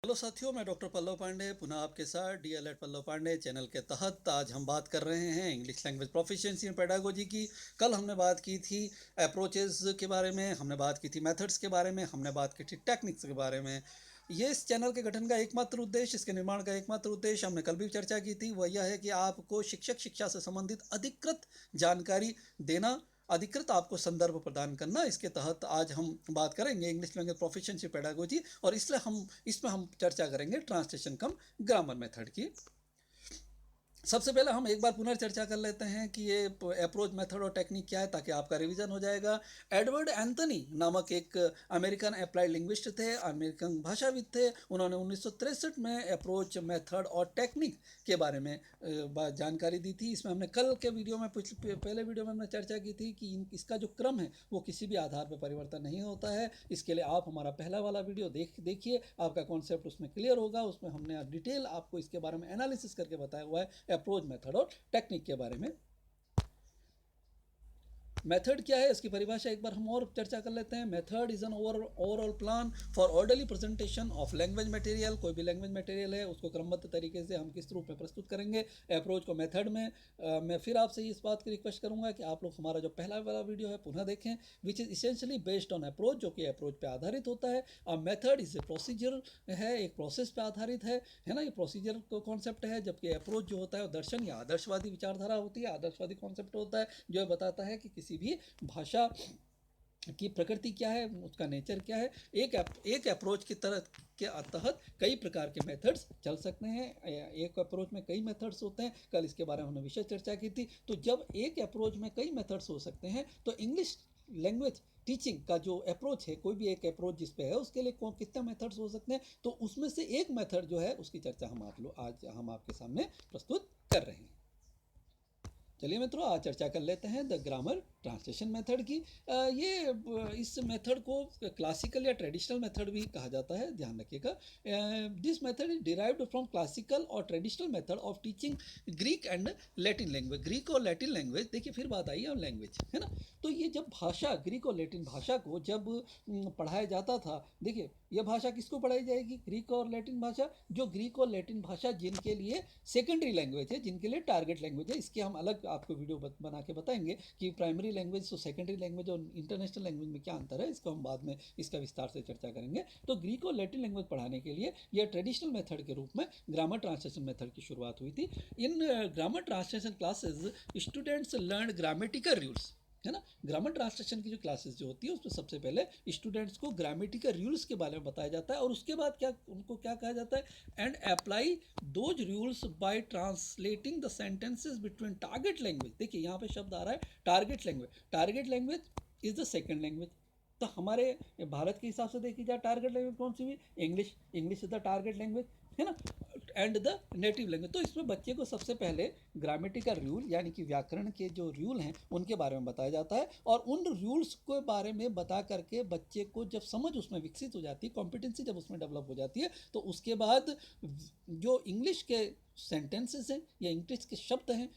Hello साथियों, मैं doctor Pallav Pandey पुनः आपके साथ डीएलएड पल्लव पांडे चैनल के तहत आज हम बात कर रहे हैं इंग्लिश लैंग्वेज प्रोफिशिएंसी इन पेडागोजी की। कल हमने बात की थी अप्रोचेस के बारे में, हमने बात की थी मेथड्स के बारे में, हमने बात की थी टेक्निक्स के बारे में। ये इस चैनल के गठन का एकमात्र उद्देश्य, इसके निर्माण का एकमात्र उद्देश्य हमने कल भी चर्चा की थी, वह यह है कि आपको शिक्षक शिक्षा से संबंधित अधिकृत जानकारी देना, अधिकृत आपको संदर्भ प्रदान करना। इसके तहत आज हम बात करेंगे इंग्लिश लैंग्वेज प्रोफिशिएंसी पेडागोजी, और इसमें हम चर्चा करेंगे ट्रांसलेशन कम ग्रामर मेथड की। सबसे पहले हम एक बार पुनर्चर्चा कर लेते हैं कि ये अप्रोच मेथड और टेक्निक क्या है, ताकि आपका रिवीजन हो जाएगा। एडवर्ड एंथनी नामक एक अमेरिकन अप्लाइड लिंग्विस्ट थे, अमेरिकन भाषाविद थे। उन्होंने 1963 में अप्रोच मेथड और टेक्निक के बारे में जानकारी दी थी। इसमें हमने कल के वीडियो में, पहले वीडियो में हमने चर्चा की थी कि इसका जो क्रम है वो किसी भी आधार पर परिवर्तन नहीं होता है। इसके लिए आप हमारा पहला वाला वीडियो देखिए, आपका कॉन्सेप्ट उसमें क्लियर होगा। उसमें हमने डिटेल आपको इसके बारे में एनालिसिस करके बताया हुआ है अप्रोच मेथड और टेक्निक के बारे में। मेथड क्या है, इसकी परिभाषा एक बार हम और चर्चा कर लेते हैं। Method is an overall plan for orderly presentation of language material. कोई भी लैंग्वेज मटेरियल है उसको क्रमबद्ध तरीके से हम किस रूप में प्रस्तुत करेंगे अप्रोच को मेथड में। मैं फिर आपसे इस बात की रिक्वेस्ट करूंगा कि आप लोग हमारा जो पहला वाला वीडियो है पुनः देखें, which is essentially based on approach, जो कि अप्रोच पे आधारित होता है। और मेथड इज ए प्रोसीजर है, एक प्रोसेस पे आधारित है ना, ये प्रोसीजर को कॉन्सेप्ट है। जबकि अप्रोच जो होता है वो दर्शन या आदर्शवादी विचारधारा होती है, आदर्शवादी कॉन्सेप्ट होता है जो बताता है कि किसी भी भाषा की प्रकृति क्या है, उसका नेचर क्या है। एक अप्रोच की तरह के तहत कई प्रकार के मेथड्स चल सकते हैं। एक अप्रोच में कई मेथड्स होते हैं, कल इसके बारे में हमने विशेष चर्चा की थी। तो जब एक अप्रोच में कई मेथड्स हो सकते हैं, तो इंग्लिश लैंग्वेज टीचिंग का जो अप्रोच है, कोई भी एक अप्रोच जिस पे है, उसके लिए कितने मेथड्स हो सकते हैं, तो उसमें से एक मेथड जो है उसकी चर्चा आज हम आपके सामने प्रस्तुत कर रहे हैं। चलिए मित्रों, आज चर्चा कर लेते हैं द ग्रामर ट्रांसलेशन मेथड की। इस मेथड को क्लासिकल या ट्रेडिशनल मेथड भी कहा जाता है, ध्यान रखिएगा। This method is derived from classical और traditional method of teaching Greek and Latin language. Greek और लैटिन लैंग्वेज, देखिए फिर बात आई है लैंग्वेज, है ना। तो ये जब भाषा, ग्रीक और लैटिन भाषा को जब पढ़ाया जाता था, देखिए यह भाषा किसको पढ़ाई जाएगी, ग्रीक और लैटिन भाषा। जो ग्रीक और लैटिन भाषा जिनके लिए सेकेंडरी लैंग्वेज है, जिनके लिए टारगेट लैंग्वेज है, इसके हम अलग आपको वीडियो बना के बताएंगे कि प्राइमरी लैंग्वेज, तो सेकेंडरी लैंग्वेज और इंटरनेशनल लैंग्वेज में क्या अंतर है, इसको हम बाद में इसका विस्तार से चर्चा करेंगे। तो ग्रीक और लैटिन लैंग्वेज पढ़ाने के लिए यह ट्रेडिशनल मेथड के रूप में ग्रामर ट्रांसलेशन मेथड की शुरुआत हुई थी। इन grammar translation classes students learn grammatical rules, है ना। ग्रामर ट्रांसलेशन की जो क्लासेस जो होती है उसमें सबसे पहले स्टूडेंट्स को ग्रामेटिकल रूल्स के बारे में बताया जाता है, और उसके बाद उनको क्या कहा जाता है, and apply those rules by translating the sentences between target language. देखिए यहाँ पे शब्द आ रहा है target language. Target language is the second language. तो हमारे भारत के हिसाब से देखी जाए टारगेट लैंग्वेज कौन सी हुई, English. English is the target language, है ना, एंड द नेटिव लैंग्वेज। तो इसमें बच्चे को सबसे पहले ग्रामेटिकल रूल, यानी कि व्याकरण के जो रूल हैं उनके बारे में बताया जाता है, और उन रूल्स के बारे में बता करके बच्चे को जब समझ उसमें विकसित हो जाती है, कॉम्पिटेंसी जब उसमें डेवलप हो जाती है, तो उसके बाद जो इंग्लिश के सेंटेंसेस हैं या इंग्लिश के शब्द हैं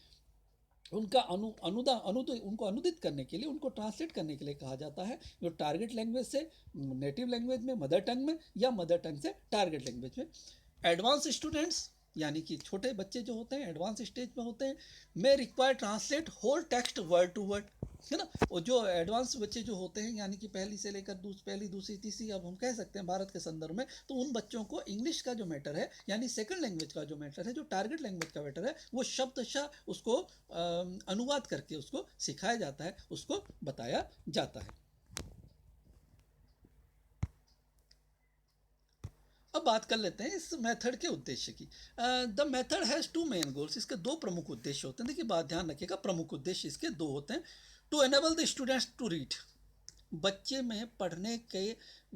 उनका उनको अनुदित करने के लिए, उनको ट्रांसलेट करने के लिए कहा जाता है, जो टारगेट लैंग्वेज से नेटिव लैंग्वेज में, मदर टंग में, या मदर टंग से टारगेट लैंग्वेज में। एडवांस स्टूडेंट्स, यानी कि छोटे बच्चे जो होते हैं एडवांस स्टेज में होते हैं, may require translate whole text word to word, है ना। और जो एडवांस बच्चे जो होते हैं, यानी कि पहली से लेकर पहली, दूसरी, तीसरी, अब हम कह सकते हैं भारत के संदर्भ में, तो उन बच्चों को इंग्लिश का जो मैटर है, यानी सेकंड लैंग्वेज का जो मैटर है, जो टारगेट लैंग्वेज का मैटर है, वो शब्दशः उसको अनुवाद करके उसको सिखाया जाता है, उसको बताया जाता है। अब बात कर लेते हैं इस मेथड के उद्देश्य की। The method has two main goals. इसके दो प्रमुख उद्देश्य होते हैं। देखिए बात ध्यान रखिएगा, प्रमुख उद्देश्य इसके दो होते हैं। To enable the students to read, बच्चे में पढ़ने के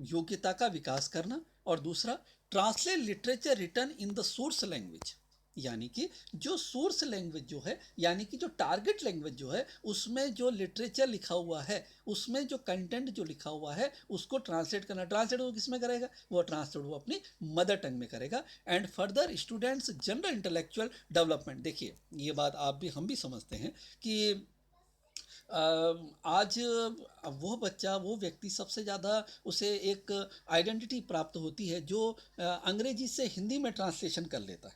योग्यता का विकास करना, और दूसरा translate literature written in the source language, यानी कि जो सोर्स लैंग्वेज जो है, यानी कि जो टारगेट लैंग्वेज जो है, उसमें जो लिटरेचर लिखा हुआ है, उसमें जो कंटेंट जो लिखा हुआ है, उसको ट्रांसलेट करना। ट्रांसलेट वो किस में करेगा, वो ट्रांसलेट वो अपनी मदर टंग में करेगा। And further students general intellectual development. देखिए ये बात आप भी हम भी समझते हैं कि आज वो बच्चा, वो व्यक्ति सबसे ज़्यादा उसे एक आइडेंटिटी प्राप्त होती है जो अंग्रेजी से हिंदी में ट्रांसलेशन कर लेता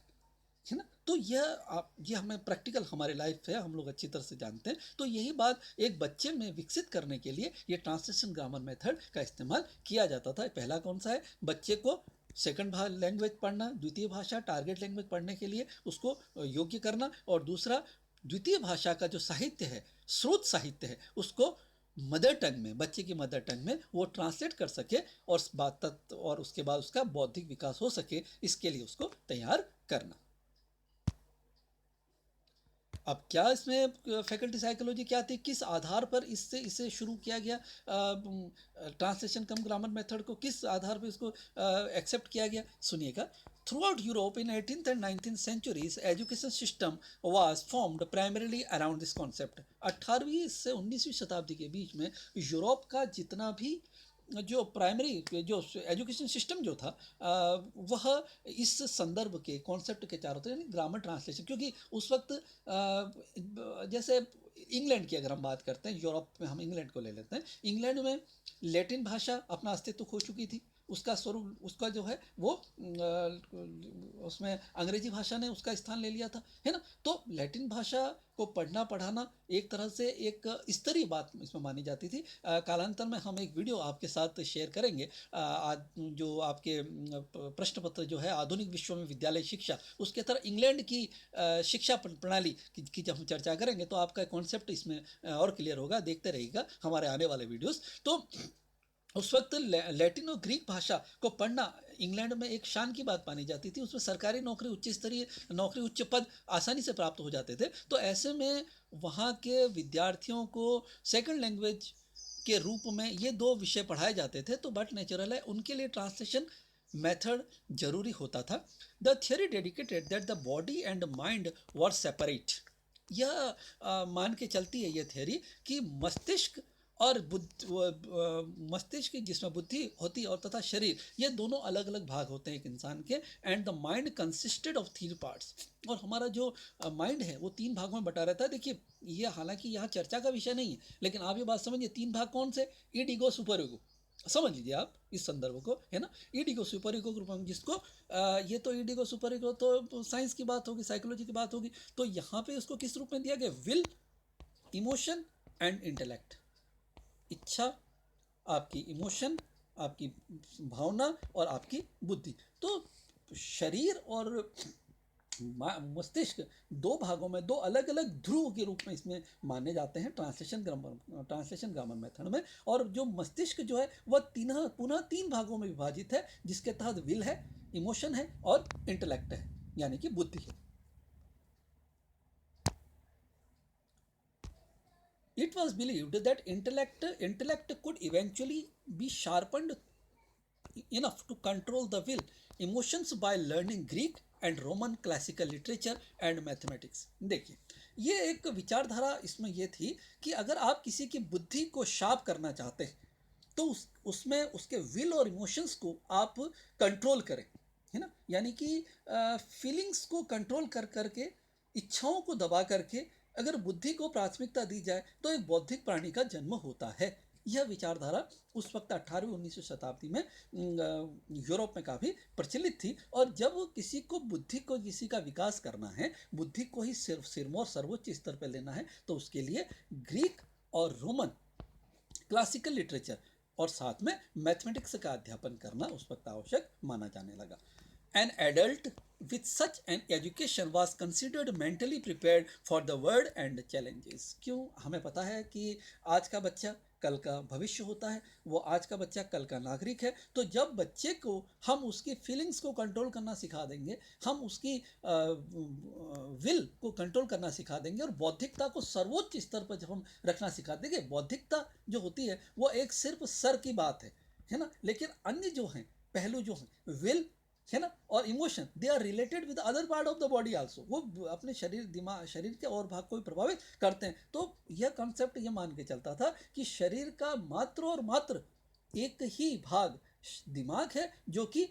है ना। तो ये हमें प्रैक्टिकल हमारे लाइफ है, हम लोग अच्छी तरह से जानते हैं। तो यही बात एक बच्चे में विकसित करने के लिए ये ट्रांसलेशन ग्रामर मेथड का इस्तेमाल किया जाता था। पहला कौन सा है, बच्चे को सेकंड लैंग्वेज पढ़ना, द्वितीय भाषा टारगेट लैंग्वेज पढ़ने के लिए उसको योग्य करना, और दूसरा द्वितीय भाषा का जो साहित्य है, स्रोत साहित्य है, उसको मदर टंग में, बच्चे की मदर टंग में वो ट्रांसलेट कर सके और बात तक, और उसके बाद उसका बौद्धिक विकास हो सके, इसके लिए उसको तैयार करना। अब क्या इसमें फैकल्टी साइकोलॉजी क्या थी, किस आधार पर इसे शुरू किया गया, ट्रांसलेशन कम ग्रामर मेथड को किस आधार पर इसको एक्सेप्ट किया गया, सुनिएगा। Throughout Europe in 18th and 19th centuries education system was formed primarily around this concept. 18वीं से 19वीं शताब्दी के बीच में यूरोप का जितना भी जो प्राइमरी जो एजुकेशन सिस्टम जो था, वह इस संदर्भ के कॉन्सेप्ट के चारों तरफ, यानी ग्रामर ट्रांसलेशन। क्योंकि उस वक्त जैसे इंग्लैंड की अगर हम बात करते हैं, यूरोप में हम इंग्लैंड को ले लेते हैं, इंग्लैंड में लैटिन भाषा अपना अस्तित्व खो चुकी थी, उसका स्वरूप, उसका जो है वो उसमें अंग्रेजी भाषा ने उसका स्थान ले लिया था, है ना। तो लैटिन भाषा को पढ़ना पढ़ाना एक तरह से एक स्तरीय बात इसमें मानी जाती थी। कालांतर में हम एक वीडियो आपके साथ शेयर करेंगे, जो आपके प्रश्न पत्र जो है आधुनिक विश्व में विद्यालय शिक्षा, उसके तरह इंग्लैंड की शिक्षा प्रणाली की जब हम चर्चा करेंगे तो आपका कॉन्सेप्ट इसमें और क्लियर होगा। देखते रहिएगा हमारे आने वाले वीडियोस। तो उस वक्त लैटिन और ग्रीक भाषा को पढ़ना इंग्लैंड में एक शान की बात मानी जाती थी। उसमें सरकारी नौकरी, उच्च स्तरीय नौकरी, उच्च पद आसानी से प्राप्त हो जाते थे। तो ऐसे में वहाँ के विद्यार्थियों को सेकंड लैंग्वेज के रूप में ये दो विषय पढ़ाए जाते थे, तो बट नेचुरल है उनके लिए ट्रांसलेशन मेथड जरूरी होता था। The theory dedicated that the body and mind were separate. यह मान के चलती है ये थियोरी कि मस्तिष्क और मस्तिष्क जिसमें बुद्धि होती है और तथा शरीर, ये दोनों अलग अलग भाग होते हैं एक इंसान के। And the mind consisted of 3 parts. और हमारा जो माइंड है वो 3 भागों में बटा रहता है। देखिए ये हालांकि यहाँ चर्चा का विषय नहीं है, लेकिन आप ये बात समझिए 3 भाग कौन से, ईड, ईगो, सुपर ईगो। समझ लीजिए आप इस संदर्भ को, है ना। ईड, ईगो, सुपर ईगो ग्रुप में जिसको ये तो ईड, ईगो, सुपर ईगो तो साइंस की बात होगी, साइकोलॉजी की बात होगी। तो यहाँ पे इसको किस रूप में दिया गया, विल, इमोशन एंड इंटेलेक्ट। इच्छा, आपकी इमोशन, आपकी भावना और आपकी बुद्धि। तो शरीर और मस्तिष्क 2 भागों में, 2 अलग अलग ध्रुव के रूप में इसमें माने जाते हैं ट्रांसलेशन ग्रामर मेथड में। और जो मस्तिष्क जो है वह पुनः 3 भागों में विभाजित है, जिसके तहत विल है, इमोशन है और इंटेलेक्ट है, यानी कि बुद्धि है। It was believed that intellect could eventually be sharpened enough to control the will, emotions by learning Greek and Roman classical literature and mathematics। देखिए ये एक विचारधारा इसमें ये थी कि अगर आप किसी की बुद्धि को शार्प करना चाहते हैं तो उसमें उसके विल और इमोशंस को आप कंट्रोल करें, है ना। यानी कि फीलिंग्स को कंट्रोल कर करके, इच्छाओं को दबा करके अगर बुद्धि को प्राथमिकता दी जाए तो एक बौद्धिक प्राणी का जन्म होता है। यह विचारधारा उस वक्त 18वीं 19वीं शताब्दी में यूरोप में काफ़ी प्रचलित थी। और जब किसी को बुद्धि को किसी का विकास करना है, बुद्धि को ही सिरमौर सर्वोच्च स्तर पर लेना है, तो उसके लिए ग्रीक और रोमन क्लासिकल लिटरेचर और साथ में मैथमेटिक्स का अध्यापन करना उस वक्त आवश्यक माना जाने लगा। An adult with such an education was considered mentally prepared for the world and challenges। क्यों, हमें पता है कि आज का बच्चा कल का भविष्य होता है, वो आज का बच्चा कल का नागरिक है। तो जब बच्चे को हम उसकी फीलिंग्स को कंट्रोल करना सिखा देंगे, हम उसकी विल को कंट्रोल करना सिखा देंगे और बौद्धिकता को सर्वोच्च स्तर पर जब हम रखना सिखा देंगे, बौद्धिकता जो होती है वो एक सिर्फ सर की बात है ना। लेकिन अन्य जो हैं पहलू जो हैं, विल है ना और emotion, they are related with other part of the body also. वो अपने शरीर के और भाग को भी प्रभावित करते हैं। तो यह कॉन्सेप्ट ये मान के चलता था कि शरीर का मात्र और मात्र एक ही भाग दिमाग है जो कि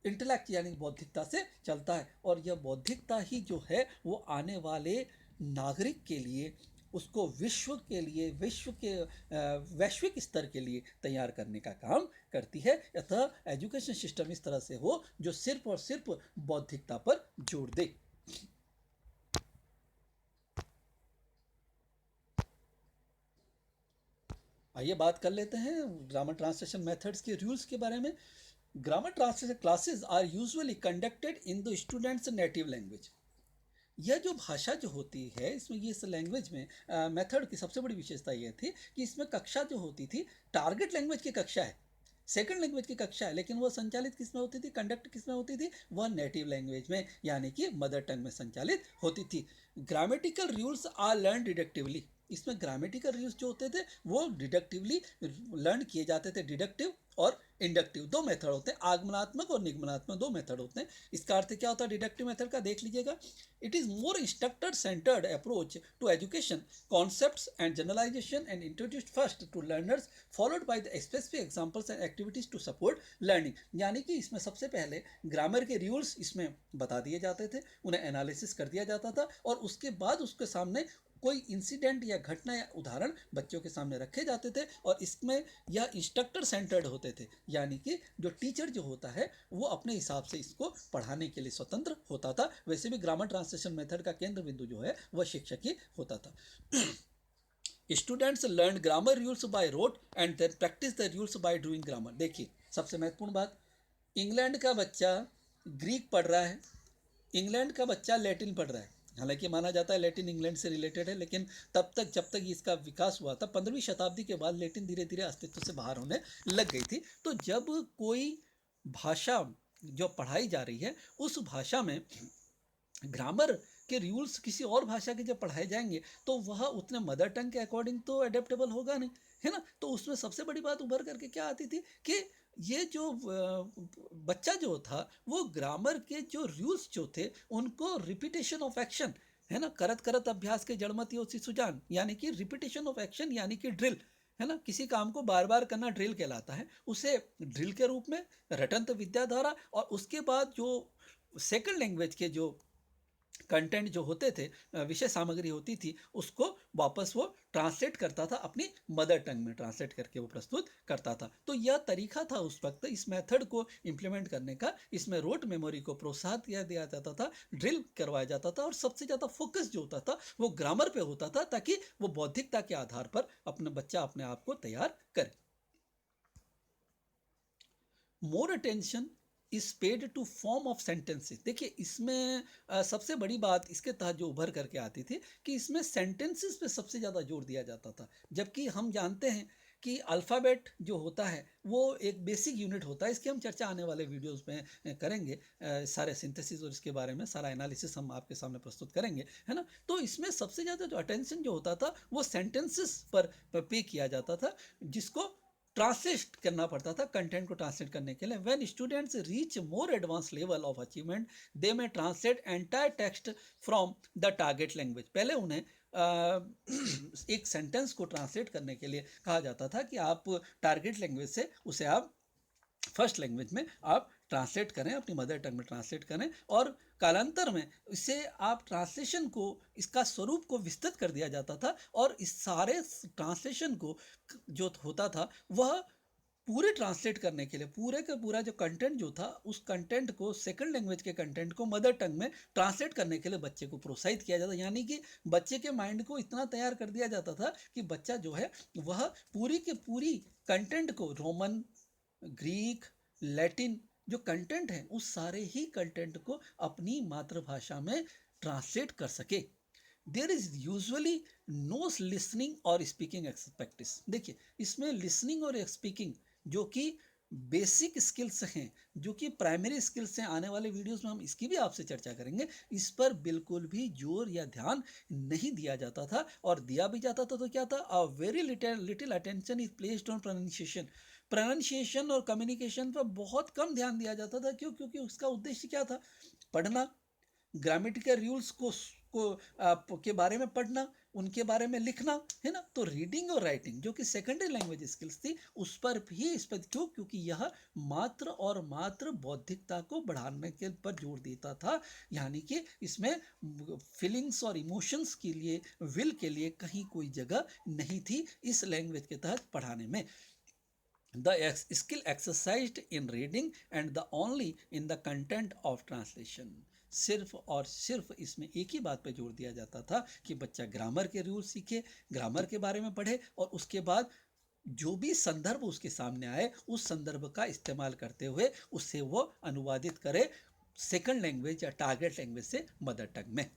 इंटेलेक्ट यानी बौद्धिकता से चलता है। और यह बौद्धिकता ही जो है वो आने वाले नागरिक के लिए उसको विश्व के लिए, वैश्विक स्तर के लिए तैयार करने का काम करती है। अतः एजुकेशन सिस्टम इस तरह से हो जो सिर्फ और सिर्फ बौद्धिकता पर जोर दे। आइए बात कर लेते हैं ग्रामर ट्रांसलेशन मेथड्स के रूल्स के बारे में। Grammar translation classes are usually conducted in the students native language. यह जो भाषा जो होती है इसमें, ये इस लैंग्वेज में मेथड की सबसे बड़ी विशेषता ये थी कि इसमें कक्षा जो होती थी, टारगेट लैंग्वेज की कक्षा है, सेकंड लैंग्वेज की कक्षा है, लेकिन वह संचालित किस में होती थी, कंडक्ट किस में होती थी, वह नेटिव लैंग्वेज में यानी कि मदर टंग में संचालित होती थी। Grammatical rules are learn deductively. इसमें ग्रामेटिकल रूल्स जो होते थे वो डिडक्टिवली लर्न किए जाते थे। डिडक्टिव और इंडक्टिव दो मेथड होते हैं, आगमनात्मक और निगमनात्मक दो मेथड होते हैं। इसका अर्थ क्या होता है डिडक्टिव मेथड का, देख लीजिएगा। It is more instructor centred approach to education, concepts and generalisation and introduced first to learners followed by the specific examples and activities to support learning. यानी कि इसमें सबसे पहले ग्रामर के रूल्स इसमें बता दिए जाते थे, उन्हें एनालिसिस कर दिया जाता था और उसके बाद उसके सामने कोई इंसिडेंट या घटना या उदाहरण बच्चों के सामने रखे जाते थे और इसमें यह इंस्ट्रक्टर सेंटर्ड होते थे, यानी कि जो टीचर जो होता है वो अपने हिसाब से इसको पढ़ाने के लिए स्वतंत्र होता था। वैसे भी ग्रामर ट्रांसलेशन मेथड का केंद्र बिंदु जो है वह शिक्षक ही होता था। Students learn grammar rules by rote and then practise the rules by doing grammar. देखिए सबसे महत्वपूर्ण बात, इंग्लैंड का बच्चा ग्रीक पढ़ रहा है, इंग्लैंड का बच्चा लैटिन पढ़ रहा है। हालांकि माना जाता है लैटिन इंग्लैंड से रिलेटेड है, लेकिन तब तक जब तक इसका विकास हुआ था 15वीं शताब्दी के बाद लैटिन धीरे धीरे अस्तित्व से बाहर होने लग गई थी। तो जब कोई भाषा जो पढ़ाई जा रही है उस भाषा में ग्रामर के रूल्स किसी और भाषा के जब पढ़ाए जाएंगे तो वह उतने मदर टंग के अकॉर्डिंग तो अडेप्टेबल होगा नहीं, है ना। तो उसमें सबसे बड़ी बात उभर करके क्या आती थी कि ये जो बच्चा जो था वो ग्रामर के जो रूल्स जो थे उनको रिपीटेशन ऑफ एक्शन, है ना, करत करत अभ्यास के जड़मति होसी सुजान, यानी कि रिपीटेशन ऑफ एक्शन यानी कि ड्रिल, है ना, किसी काम को बार बार करना ड्रिल कहलाता है। उसे ड्रिल के रूप में रटंत विद्याधारा और उसके बाद जो सेकंड लैंग्वेज के जो कंटेंट जो होते थे, विषय सामग्री होती थी, उसको वापस वो ट्रांसलेट करता था, अपनी मदर टंग में ट्रांसलेट करके वो प्रस्तुत करता था। तो यह तरीका था उस वक्त इस मेथड को इम्प्लीमेंट करने का। इसमें रोट मेमोरी को प्रोत्साहन दिया जाता था, ड्रिल करवाया जाता था और सबसे ज़्यादा फोकस जो होता था वो ग्रामर पे होता था ताकि वो बौद्धिकता के आधार पर अपना बच्चा अपने आप को तैयार करे। More attention is paid to form of sentences. देखिए इसमें सबसे बड़ी बात इसके तहत जो उभर करके आती थी कि इसमें सेंटेंसेस पे सबसे ज़्यादा जोर दिया जाता था, जबकि हम जानते हैं कि अल्फ़ाबेट जो होता है वो एक बेसिक यूनिट होता है। इसकी हम चर्चा आने वाले वीडियोस में करेंगे, सारे सिंथेसिस और इसके बारे में सारा एनालिसिस हम आपके सामने प्रस्तुत करेंगे, है ना। तो इसमें सबसे ज़्यादा जो अटेंशन जो होता था वो सेंटेंसेस पर पे किया जाता था, जिसको ट्रांसलेट करना पड़ता था कंटेंट को ट्रांसलेट करने के लिए। When students reach more advance level of achievement they में translate entire text from the target language. पहले उन्हें एक सेंटेंस को ट्रांसलेट करने के लिए कहा जाता था कि आप टारगेट लैंग्वेज से उसे आप फर्स्ट लैंग्वेज में आप ट्रांसलेट करें, अपनी मदर टंग में ट्रांसलेट करें और कालांतर में इसे आप ट्रांसलेशन को, इसका स्वरूप को विस्तृत कर दिया जाता था और इस सारे ट्रांसलेशन को जो होता था वह पूरे ट्रांसलेट करने के लिए पूरे का पूरा जो कंटेंट जो था उस कंटेंट को, सेकंड लैंग्वेज के कंटेंट को मदर टंग में ट्रांसलेट करने के लिए बच्चे को प्रोत्साहित किया जाता, यानी कि बच्चे के माइंड को इतना तैयार कर दिया जाता था कि बच्चा जो है वह पूरी की पूरी कंटेंट को, रोमन, ग्रीक, लैटिन जो कंटेंट है उस सारे ही कंटेंट को अपनी मातृभाषा में ट्रांसलेट कर सके। There is usually no listening और स्पीकिंग प्रैक्टिस। देखिए इसमें लिसनिंग और स्पीकिंग जो कि बेसिक स्किल्स हैं, जो कि प्राइमरी स्किल्स हैं, आने वाले वीडियोस में हम इसकी भी आपसे चर्चा करेंगे, इस पर बिल्कुल भी जोर या ध्यान नहीं दिया जाता था। और दिया भी जाता था तो क्या था, a very little attention is placed on pronunciation और कम्युनिकेशन पर बहुत कम ध्यान दिया जाता था। क्यों? क्योंकि उसका उद्देश्य क्या था, पढ़ना, ग्रामेटिकल रूल्स को के बारे में पढ़ना, उनके बारे में लिखना, है ना। तो रीडिंग और राइटिंग जो कि सेकेंडरी लैंग्वेज स्किल्स थी, उस पर भी इस पर क्यों, क्योंकि यह मात्र और मात्र बौद्धिकता को बढ़ाने के पर जोर देता था, यानी कि इसमें फीलिंग्स और इमोशंस के लिए, विल के लिए कहीं कोई जगह नहीं थी इस लैंग्वेज के तहत पढ़ाने में। The skill exercised in reading and the only in the content of translation। सिर्फ और सिर्फ इसमें एक ही बात पे जोर दिया जाता था कि बच्चा ग्रामर के रूल सीखे, ग्रामर के बारे में पढ़े, और उसके बाद जो भी संदर्भ उसके सामने आए उस संदर्भ का इस्तेमाल करते हुए उसे वो अनुवादित करे सेकंड लैंग्वेज या टारगेट लैंग्वेज से मदर टंग में।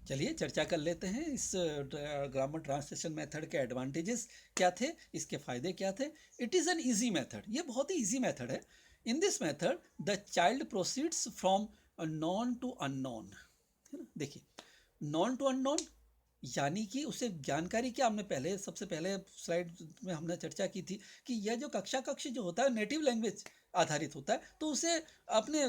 चलिए चर्चा कर लेते हैं इस ग्रामर ट्रांसलेशन मेथड के एडवांटेजेस क्या थे, इसके फायदे क्या थे। It is an easy method, ये बहुत ही ईजी मेथड है। In this method the child proceeds from known to unknown, है ना। देखिए, नॉन टू अननोन यानी कि उसे जानकारी क्या, हमने पहले सबसे पहले स्लाइड में हमने चर्चा की थी कि यह जो कक्षा कक्ष जो होता है नेटिव लैंग्वेज आधारित होता है, तो उसे अपने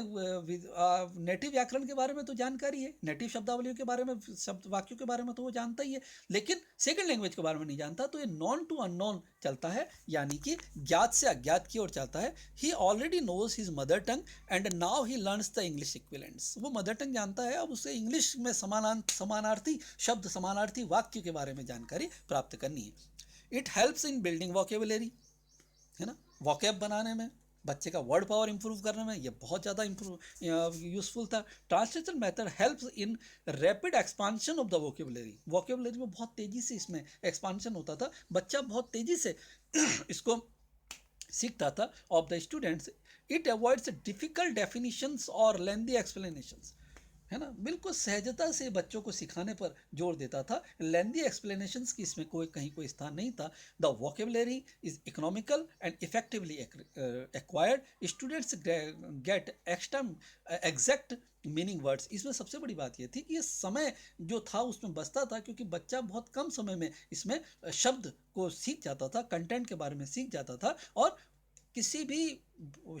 नेटिव व्याकरण के बारे में तो जानकारी है, नेटिव शब्दावलियों के बारे में, शब्द वाक्यों के बारे में तो वो जानता ही है, लेकिन सेकंड लैंग्वेज के बारे में नहीं जानता। तो ये नॉन टू अननोन चलता है, यानी कि ज्ञात से अज्ञात की ओर चलता है। He already knows his mother tongue and now he learns the English equivalents. वो मदर टंग जानता है, अब उसे इंग्लिश में समानार्थी शब्द, समानार्थी वाक्य के बारे में जानकारी प्राप्त करनी है। It helps in building vocabulary, है ना, वोकैब बनाने में, बच्चे का वर्ड पावर इंप्रूव करने में ये बहुत ज़्यादा यूजफुल था। Translation method helps in rapid expansion of the vocabulary. Vocabulary में बहुत तेज़ी से इसमें एक्सपांशन होता था, बच्चा बहुत तेज़ी से इसको सीखता था of the students. It avoids difficult definitions और लेंदी एक्सप्लेनेशंस, है ना, बिल्कुल सहजता से बच्चों को सिखाने पर जोर देता था। लेंदी एक्सप्लेनेशंस की इसमें कहीं कोई स्थान नहीं था। The vocabulary is economical and effectively acquired. Students get extra exact meaning words. इसमें सबसे बड़ी बात यह थी कि ये समय जो था उसमें बचता था, क्योंकि बच्चा बहुत कम समय में इसमें शब्द को सीख जाता था, कंटेंट के बारे में सीख जाता था, और किसी भी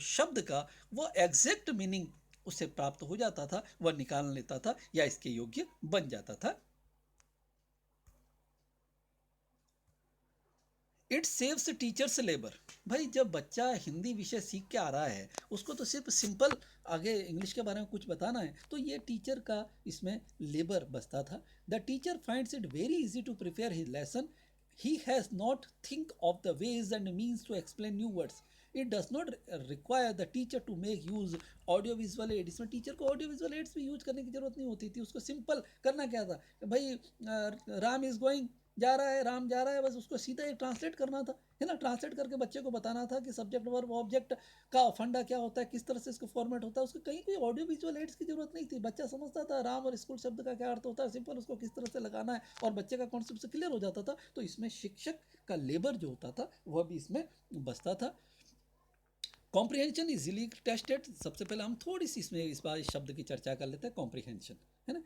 शब्द का वो एग्जैक्ट मीनिंग उसे प्राप्त हो जाता था, वह निकाल लेता था या इसके योग्य बन जाता था। It saves teachers labour. भाई जब बच्चा हिंदी विषय सीख के आ रहा है, उसको तो सिर्फ सिंपल आगे इंग्लिश के बारे में कुछ बताना है, तो ये टीचर का इसमें लेबर बचता था। The teacher finds it very easy to prepare his lesson. He has not think of the ways and means to explain new words. It does not require the teacher to make use audio visual aid. इसमें teacher को audio visual aids भी use करने की जरूरत नहीं होती थी, उसको सिंपल करना क्या था, भाई राम इज गोइंग, जा रहा है, राम जा रहा है, बस उसको सीधा एक ट्रांसलेट करना था, है ना। ट्रांसलेट करके बच्चे को बताना था कि सब्जेक्ट वर्ब ऑब्जेक्ट का फंडा क्या होता है, किस तरह से इसको फॉर्मेट होता है। उसको कहीं कोई ऑडियो विजुअल एड्स की जरूरत नहीं थी, बच्चा समझता था राम और स्कूल शब्द का क्या अर्थ होता है, सिंपल उसको किस तरह से लगाना है, और बच्चे का कॉन्सेप्ट से क्लियर हो जाता था। तो इसमें शिक्षक का लेबर जो होता था वह भी इसमें बचता था। Comprehension easily tested. सबसे पहले हम थोड़ी सी इसमें इस बार इस शब्द की चर्चा कर लेते हैं, कॉम्प्रिहेंशन, है ना।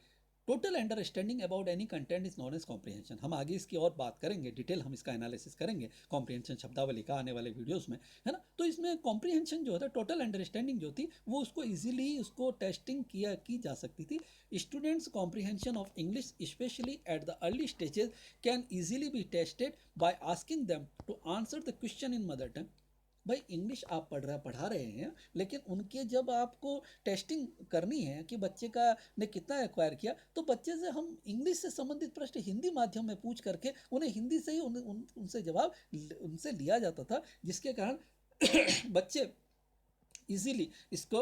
Total understanding about any content is known as comprehension. हम आगे इसकी और बात करेंगे, डिटेल हम इसका एनालिसिस करेंगे कॉम्प्रिहेंशन शब्दावली का आने वाले वीडियोस में, है ना। तो इसमें कॉम्प्रिहेंशन जो होता है, टोटल अंडरस्टैंडिंग जो थी, वो उसको इजीली उसको टेस्टिंग की जा सकती थी। Students comprehension of English especially at the early stages can easily be tested by asking them to answer the question in mother tongue. भाई इंग्लिश आप पढ़ा रहे हैं, लेकिन उनके जब आपको टेस्टिंग करनी है कि बच्चे का ने कितना एक्वायर किया, तो बच्चे से हम इंग्लिश से संबंधित प्रश्न हिंदी माध्यम में पूछ करके उन्हें हिंदी से ही उनसे जवाब उनसे लिया जाता था, जिसके कारण बच्चे इजीली इसको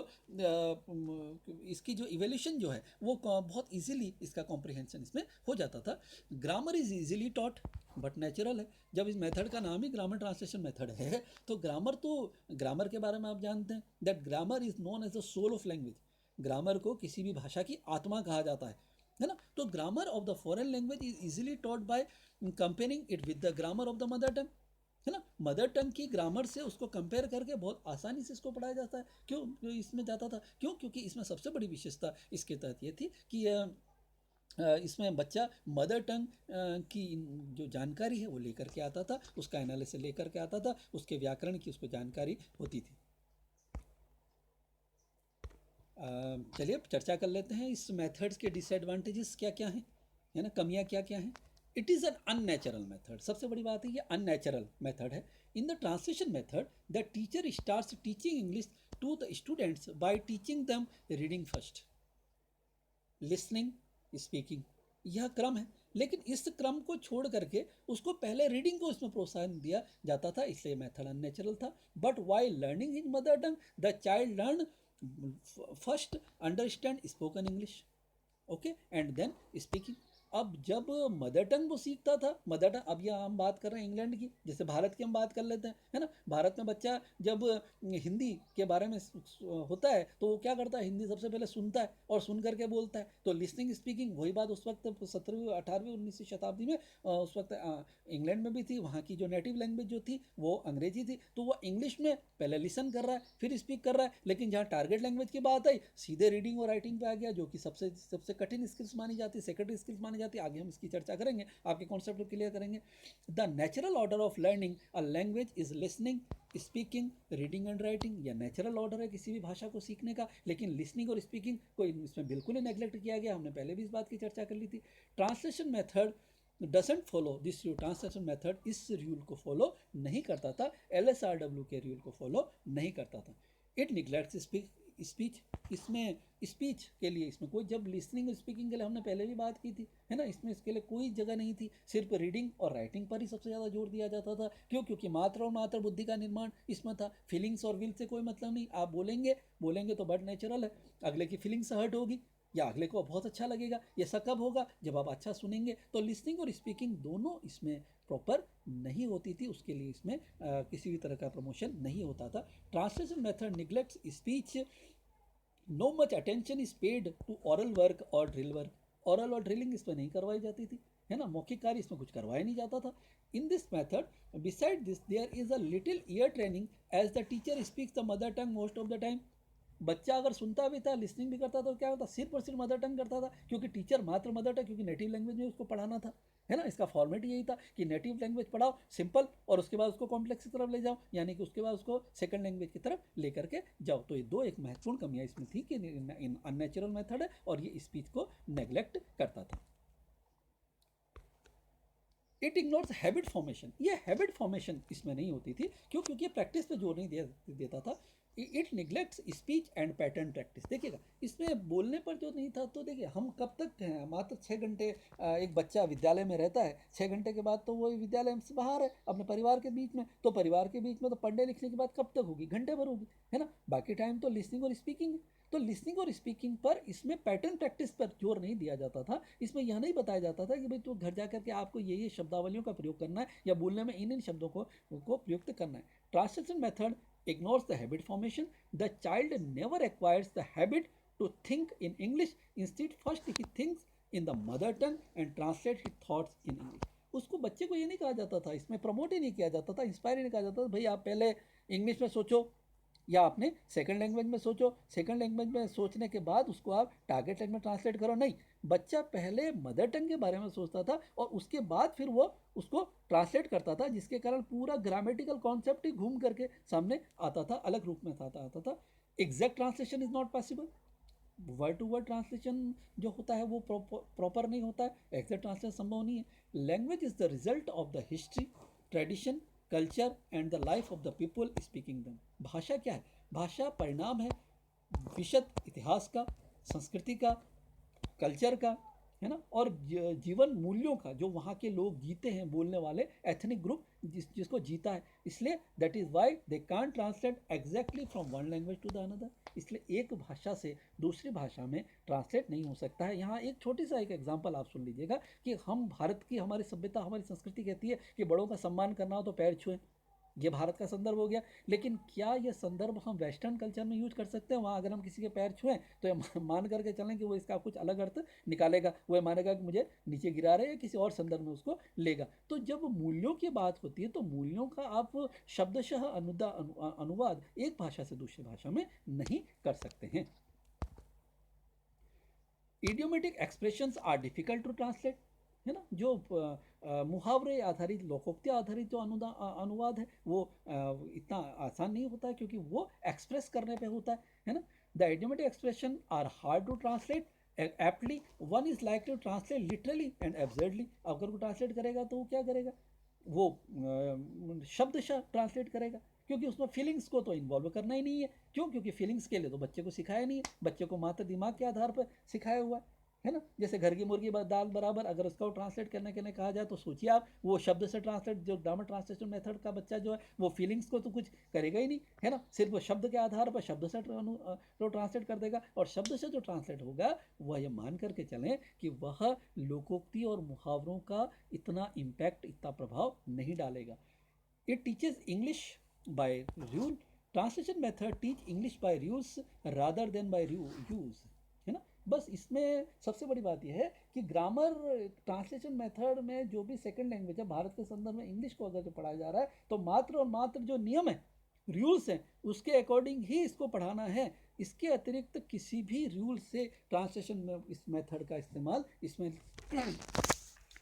इसकी जो इवेल्यूशन जो है वो बहुत इजीली इसका कॉम्प्रिहेंशन इसमें हो जाता था। Grammar is easily taught but natural है। जब इस मेथड का नाम ही ग्रामर ट्रांसलेशन मेथड है, तो ग्रामर के बारे में आप जानते हैं that grammar is known as the soul of language. Grammar को किसी भी भाषा की आत्मा कहा जाता है ना। तो grammar of the foreign language is easily taught by comparing it with the grammar of the mother टंग, है ना। मदर टंग की ग्रामर से उसको कंपेयर करके बहुत आसानी से इसको पढ़ाया जाता है। क्यों इसमें जाता था, क्यों, क्योंकि इसमें सबसे बड़ी विशेषता इसके तहत ये थी कि इसमें बच्चा मदर टंग की जो जानकारी है वो लेकर के आता था, उसका एनालिसिस लेकर के आता था, उसके व्याकरण की उसको जानकारी होती थी। चलिए अब चर्चा कर लेते हैं इस मेथड्स के डिसएडवांटेजेस क्या क्या हैं, है ना, कमियां क्या क्या हैं। It is an unnatural method, सबसे बड़ी बात है ये अननेचुरल मेथड है। In the translation method the teacher starts teaching English to the students by teaching them reading first, listening, speaking, यह क्रम है। लेकिन इस क्रम को छोड़ करके उसको पहले रीडिंग को इसमें प्रोत्साहन दिया जाता था, इसलिए मेथड अननेचुरल था। But while learning in mother tongue the child learn first understand spoken English, okay, and then speaking. अब जब मदर टंग वो सीखता था, मदर टंग, अब यह हम बात कर रहे हैं इंग्लैंड की, जैसे भारत की हम बात कर लेते हैं, है ना। भारत में बच्चा जब हिंदी के बारे में होता है तो वो क्या करता है, हिंदी सबसे पहले सुनता है और सुन करके बोलता है। तो लिसनिंग स्पीकिंग वही बात उस वक्त 17वीं 18वीं 19वीं शताब्दी में उस वक्त इंग्लैंड में भी थी। वहाँ की जो नेटिव लैंग्वेज जो थी वो अंग्रेजी थी, तो वो इंग्लिश में पहले लिसन कर रहा है फिर स्पीक कर रहा है। लेकिन जहाँ टारगेट लैंग्वेज की बात आई, सीधे रीडिंग और राइटिंग पे आ गया, जो कि सबसे सबसे कठिन स्किल्स मानी जाती है, सेकेंडरी स्किल्स मानी जाती है। आगे हम इसकी चर्चा करेंगे, आपके कॉन्सेप्ट को क्लियर करेंगे। The natural order of learning a language is listening, speaking, reading and writing. यह नेचुरल ऑर्डर है किसी भी भाषा को सीखने का, लेकिन लिसनिंग और स्पीकिंग को इसमें बिल्कुल ही नेग्लेक्ट किया गया। हमने पहले भी इस बात की चर्चा कर ली थी। Translation method doesn't follow this rule, translation method इस रूल को फॉलो नहीं करता था, LSRW के रूल को फॉलो नहीं करता था। इट निग्लेक्ट्स स्पीच, इसमें स्पीच के लिए इसमें कोई, जब लिसनिंग और स्पीकिंग के लिए हमने पहले भी बात की थी, है ना, इसमें इसके लिए कोई जगह नहीं थी। सिर्फ रीडिंग और राइटिंग पर ही सबसे ज़्यादा जोर दिया जाता था। क्यों? क्योंकि मात्र और मात्र बुद्धि का निर्माण इसमें था, फीलिंग्स और विल से कोई मतलब नहीं। आप बोलेंगे बोलेंगे तो बट नेचुरल है, अगले की फीलिंग्स हर्ट होगी या अगले को बहुत अच्छा लगेगा। ये सब कब होगा? जब आप अच्छा सुनेंगे। तो लिसनिंग और स्पीकिंग दोनों इसमें प्रॉपर नहीं होती थी, उसके लिए इसमें किसी भी तरह का प्रमोशन नहीं होता था। Translation method neglects speech, no much attention is paid to aural work और ड्रिल वर्क। ऑरल और ड्रिलिंग इसमें नहीं करवाई जाती थी, है ना, मौखिक कार्य इसमें कुछ करवाया नहीं जाता था। In this method beside this there is a little ear training as the teacher speaks the mother tongue most of the time. बच्चा अगर सुनता भी था, लिसनिंग भी करता था, तो क्या होता, सिर्फ और सिर्फ मदर टंग करता था, क्योंकि टीचर मात्र मदर टंग, क्योंकि नेटिव लैंग्वेज में उसको पढ़ाना था, है ना। इसका फॉर्मेट यही था कि नेटिव लैंग्वेज पढ़ाओ सिंपल, और उसके बाद उसको कॉम्प्लेक्स की तरफ ले जाओ, यानी कि उसके बाद उसको सेकंड लैंग्वेज की तरफ लेकर के जाओ। तो ये दो एक महत्वपूर्ण कमियां इसमें थी कि अननेचुरल मेथड है और ये स्पीच को नेग्लेक्ट करता था। इट इग्नोर्स हैबिट फॉर्मेशन, ये हैबिट फॉर्मेशन इसमें नहीं होती थी। क्यों? क्योंकि प्रैक्टिस पे जोर नहीं देता था। It neglects speech and pattern practice. देखिएगा, इसमें बोलने पर जो नहीं था, तो देखिए हम कब तक हैं, मात्र 6 घंटे एक बच्चा विद्यालय में रहता है, 6 घंटे के बाद तो वो विद्यालय से बाहर है अपने परिवार के बीच में। तो परिवार के बीच में तो पढ़ने लिखने की बात कब तक होगी? घंटे भर होगी, है ना। बाकी टाइम तो लिसनिंग और स्पीकिंग है। तो लिसनिंग और स्पीकिंग पर इसमें पैटर्न प्रैक्टिस पर जोर नहीं दिया जाता था। इसमें यह नहीं बताया जाता था कि भाई तो घर जाकर के आपको ये शब्दावलियों का प्रयोग करना है या बोलने में इन शब्दों को प्रयुक्त करना है। Translation method ignores the habit formation. The child never acquires the habit to think in English. Instead, first he thinks in the mother tongue and translates his thoughts in English. उसको, बच्चे को ये नहीं कहा जाता था, इसमें प्रमोट ही नहीं किया जाता था, इंस्पायर ही नहीं कहा जाता था, भाई आप पहले इंग्लिश में सोचो या आपने सेकंड लैंग्वेज में सोचो, सेकंड लैंग्वेज में सोचने के बाद उसको आप टारगेट लैंग्वेज में ट्रांसलेट करो। नहीं, बच्चा पहले मदर टंग के बारे में सोचता था और उसके बाद फिर वो उसको ट्रांसलेट करता था, जिसके कारण पूरा ग्रामेटिकल कॉन्सेप्ट ही घूम करके सामने आता था, अलग रूप में आता था। Exact translation is not possible, word to word translation जो होता है वो प्रॉपर नहीं होता है, एग्जैक्ट ट्रांसलेशन संभव नहीं है। Language is the result of the history, tradition, culture and the life of the people speaking दम। भाषा क्या है? भाषा परिणाम है विशद इतिहास का, संस्कृति का, कल्चर का, है ना, और जीवन मूल्यों का, जो वहाँ के लोग जीते हैं, बोलने वाले एथनिक ग्रुप जिसको जीता है। इसलिए that is why they can't translate exactly from one language to the another. इसलिए एक भाषा से दूसरी भाषा में ट्रांसलेट नहीं हो सकता है। यहाँ एक छोटी सा एक एग्जांपल आप सुन लीजिएगा कि हम भारत की, हमारी सभ्यता, हमारी संस्कृति कहती है कि बड़ों का सम्मान करना हो तो पैर छुएं, ये भारत का संदर्भ हो गया। लेकिन क्या ये संदर्भ हम वेस्टर्न कल्चर में यूज कर सकते हैं? वहाँ अगर हम किसी के पैर छुएं तो ये मान करके चलें कि वो इसका कुछ अलग अर्थ निकालेगा, वो मानेगा कि मुझे नीचे गिरा रहे हैं, किसी और संदर्भ में उसको लेगा। तो जब मूल्यों की बात होती है तो मूल्यों का आप शब्दशः अनुवाद एक भाषा से दूसरी भाषा में नहीं कर सकते हैं। Idiomatic expressions are difficult to translate, है ना। जो मुहावरे आधारित, लोकोक्ति आधारित जो अनुवाद है वो इतना आसान नहीं होता है, क्योंकि वो एक्सप्रेस करने पे होता है ना। The idiomatic expression are hard to translate aptly. One is likely to translate literally and absurdly. अगर वो translate करेगा तो वो क्या करेगा, वो शब्दशः ट्रांसलेट करेगा, क्योंकि उसमें फीलिंग्स को तो इन्वॉल्व करना ही नहीं है। क्यों? क्योंकि फीलिंग्स के लिए तो बच्चे को सिखाया नहीं है, बच्चे को मात्र दिमाग के आधार पर सिखाया हुआ है ना। जैसे घर की मुर्गी दाल बराबर, अगर उसका ट्रांसलेट करने के लिए कहा जाए तो सोचिए आप, वो शब्द से ट्रांसलेट, जो ग्रामर ट्रांसलेशन मेथड का बच्चा जो है वो फीलिंग्स को तो कुछ करेगा ही नहीं, है ना। सिर्फ वो शब्द के आधार पर शब्द से तो ट्रांसलेट कर देगा, और शब्द से जो ट्रांसलेट होगा वह ये मान करके चलें कि वह लोकोक्ति और मुहावरों का इतना इम्पैक्ट, इतना प्रभाव नहीं डालेगा। It teaches English by rule. Translation method teach English by rules rather than by use, है ना। बस इसमें सबसे बड़ी बात यह है कि ग्रामर ट्रांसलेशन मेथड में जो भी सेकंड लैंग्वेज है, भारत के संदर्भ में इंग्लिश को अगर जो पढ़ाया जा रहा है, तो मात्र और मात्र जो नियम है, रूल्स हैं, उसके अकॉर्डिंग ही इसको पढ़ाना है। इसके अतिरिक्त किसी भी रूल से ट्रांसलेशन में इस मेथड का इस्तेमाल इसमें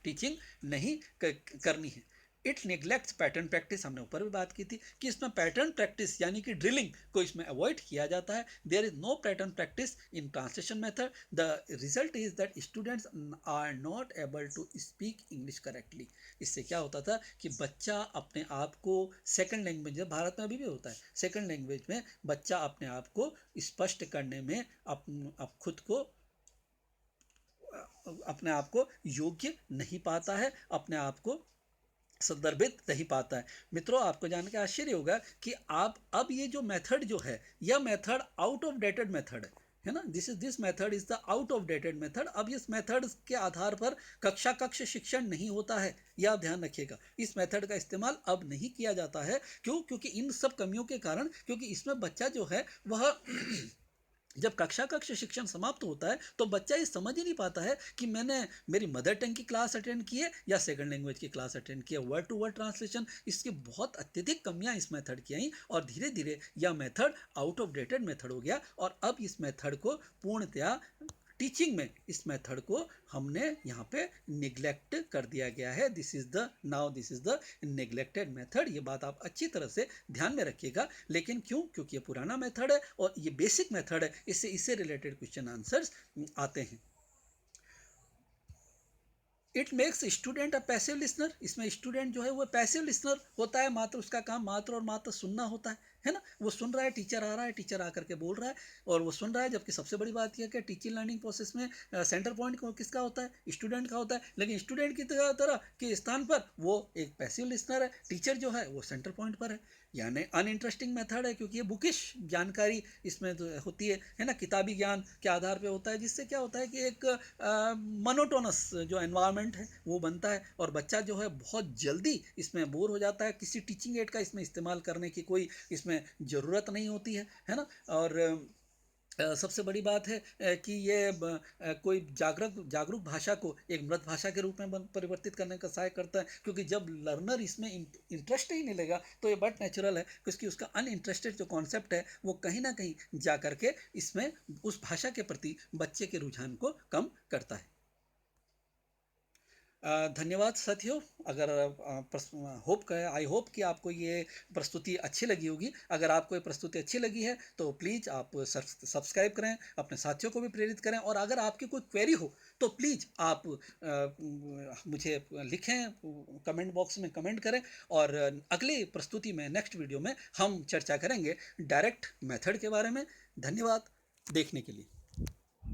टीचिंग नहीं करनी है। इट निगलेक्ट्स पैटर्न प्रैक्टिस, हमने ऊपर भी बात की थी कि इसमें पैटर्न प्रैक्टिस यानी कि ड्रिलिंग को इसमें अवॉइड किया जाता है। There is no pattern practice in translation method. The result is that students are not able to speak English correctly. इससे क्या होता था कि बच्चा अपने आप को सेकंड लैंग्वेज, भारत में अभी भी होता है, सेकंड लैंग्वेज में बच्चा अपने आप को स्पष्ट करने में खुद को अपने आप को योग्य नहीं पाता है, अपने आप को संदर्भित नहीं पाता है। मित्रों, आपको जान के आश्चर्य होगा कि आप अब ये जो मेथड जो है, यह method out of dated method है ना। This method is the out of dated method. अब इस मेथड के आधार पर कक्ष शिक्षण नहीं होता है, यह ध्यान रखिएगा। इस मेथड का इस्तेमाल अब नहीं किया जाता है। क्यों? क्योंकि इन सब कमियों के कारण, क्योंकि इसमें बच्चा जो है वह जब कक्ष शिक्षण समाप्त होता है तो बच्चा ये समझ ही नहीं पाता है कि मैंने मेरी मदर टंग की क्लास अटेंड की है या सेकंड लैंग्वेज की क्लास अटेंड की है। वर्ड टू वर्ड ट्रांसलेशन, इसकी बहुत अत्यधिक कमियां इस मेथड की आई, और धीरे धीरे यह method out of dated method हो गया। और अब इस मेथड को पूर्णतया टीचिंग में इस मेथड को हमने यहाँ पे निगलेक्ट कर दिया गया है। This is the neglected method. ये बात आप अच्छी तरह से ध्यान में रखिएगा। लेकिन क्यों? क्योंकि ये पुराना मेथड है और ये बेसिक मेथड है, इससे रिलेटेड क्वेश्चन आंसर्स आते हैं। It makes student a passive listener. इसमें स्टूडेंट जो है वो पैसिव लिसनर होता है, मात्र उसका काम मात्र और मात्र सुनना होता है ना। वो सुन रहा है, टीचर आ रहा है, टीचर आकर के बोल रहा है और वो सुन रहा है। जबकि सबसे बड़ी बात यह है कि टीचिंग लर्निंग प्रोसेस में सेंटर पॉइंट किसका होता है? स्टूडेंट का होता है। लेकिन स्टूडेंट की तरह के स्थान पर वो एक पैसिव लिसनर है, टीचर जो है वो सेंटर पॉइंट पर है। यानी अनइंटरेस्टिंग मेथड है, क्योंकि ये बुकिश जानकारी इसमें तो होती है ना, किताबी ज्ञान के आधार पे होता है, जिससे क्या होता है कि एक मोनोटोनस जो एनवायरनमेंट है वो बनता है और बच्चा जो है बहुत जल्दी इसमें बोर हो जाता है। किसी टीचिंग एड का इसमें इस्तेमाल करने की कोई इसमें ज़रूरत नहीं होती है ना। और सबसे बड़ी बात है कि ये कोई जागरूक भाषा को एक मृत भाषा के रूप में परिवर्तित करने का सहाय करता है। क्योंकि जब लर्नर इसमें इंटरेस्ट ही नहीं लेगा तो ये बट नेचुरल है, क्योंकि उसका अनइंटरेस्टेड जो कॉन्सेप्ट है वो कहीं ना कहीं जा करके इसमें उस भाषा के प्रति बच्चे के रुझान को कम करता है। धन्यवाद साथियों। अगर आई होप कि आपको ये प्रस्तुति अच्छी लगी होगी। अगर आपको ये प्रस्तुति अच्छी लगी है तो प्लीज़ आप सब्सक्राइब करें, अपने साथियों को भी प्रेरित करें, और अगर आपकी कोई क्वेरी हो तो प्लीज़ आप मुझे लिखें, कमेंट बॉक्स में कमेंट करें। और अगली प्रस्तुति में, नेक्स्ट वीडियो में हम चर्चा करेंगे डायरेक्ट मेथड के बारे में। धन्यवाद देखने के लिए।